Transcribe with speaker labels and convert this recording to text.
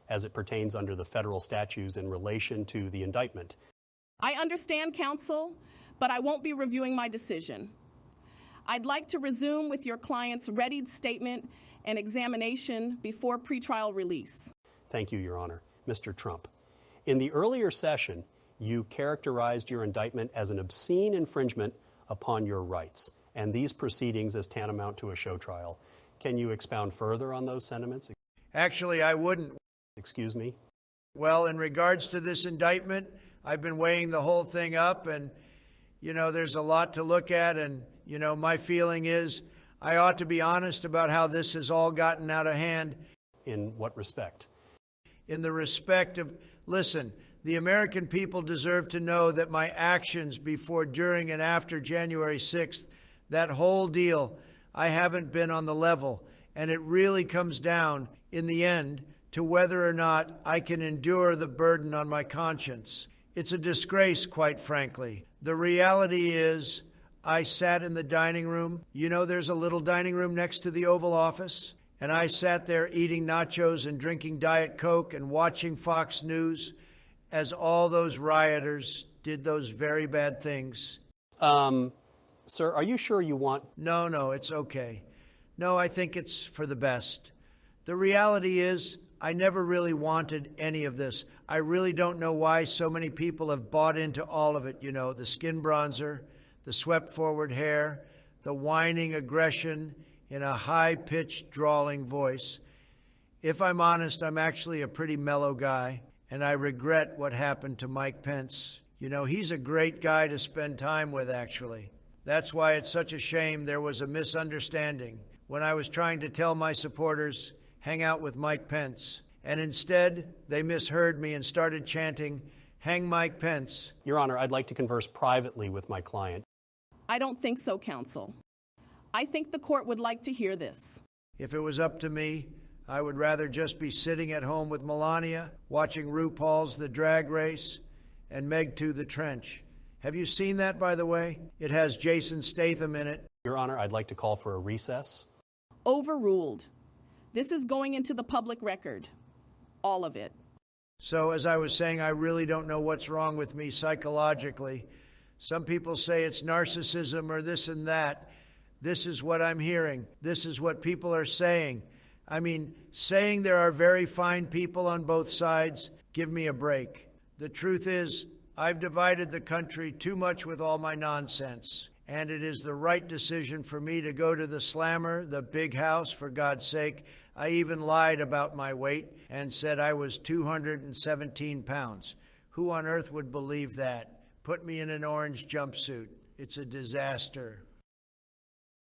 Speaker 1: as it pertains under the federal statutes in relation to the indictment.
Speaker 2: I understand, counsel, but I won't be reviewing my decision. I'd like to resume with your client's readied statement and examination before pretrial release.
Speaker 1: Thank you, Your Honor. Mr. Trump, in the earlier session, you characterized your indictment as an obscene infringement upon your rights, and these proceedings as tantamount to a show trial. Can you expound further on those sentiments?
Speaker 3: Actually, I wouldn't.
Speaker 1: Excuse me?
Speaker 3: Well, in regards to this indictment, I've been weighing the whole thing up, and, there's a lot to look at, and, my feeling is I ought to be honest about how this has all gotten out of hand.
Speaker 1: In what respect?
Speaker 3: In the respect of, listen, the American people deserve to know that my actions before, during, and after January 6th, that whole deal, I haven't been on the level. And it really comes down, in the end, to whether or not I can endure the burden on my conscience. It's a disgrace, quite frankly. The reality is, I sat in the dining room. There's a little dining room next to the Oval Office. And I sat there eating nachos and drinking Diet Coke and watching Fox News as all those rioters did those very bad things.
Speaker 1: Sir, are you sure you want...
Speaker 3: No, it's okay. No, I think it's for the best. The reality is, I never really wanted any of this. I really don't know why so many people have bought into all of it. The skin bronzer, the swept forward hair, the whining aggression in a high-pitched, drawling voice. If I'm honest, I'm actually a pretty mellow guy, and I regret what happened to Mike Pence. He's a great guy to spend time with, actually. That's why it's such a shame there was a misunderstanding when I was trying to tell my supporters, hang out with Mike Pence. And instead, they misheard me and started chanting, hang Mike Pence.
Speaker 1: Your Honor, I'd like to converse privately with my client.
Speaker 2: I don't think so, counsel. I think the court would like to hear this.
Speaker 3: If it was up to me, I would rather just be sitting at home with Melania, watching RuPaul's The Drag Race and Meg 2 The Trench. Have you seen that, by the way? It has Jason Statham in it.
Speaker 1: Your Honor, I'd like to call for a recess.
Speaker 2: Overruled. This is going into the public record. All of it.
Speaker 3: So, as I was saying, I really don't know what's wrong with me psychologically. Some people say it's narcissism or this and that. This is what I'm hearing. This is what people are saying. Saying there are very fine people on both sides, give me a break. The truth is, I've divided the country too much with all my nonsense. And it is the right decision for me to go to the slammer, the big house, for God's sake. I even lied about my weight and said I was 217 pounds. Who on earth would believe that? Put me in an orange jumpsuit. It's a disaster.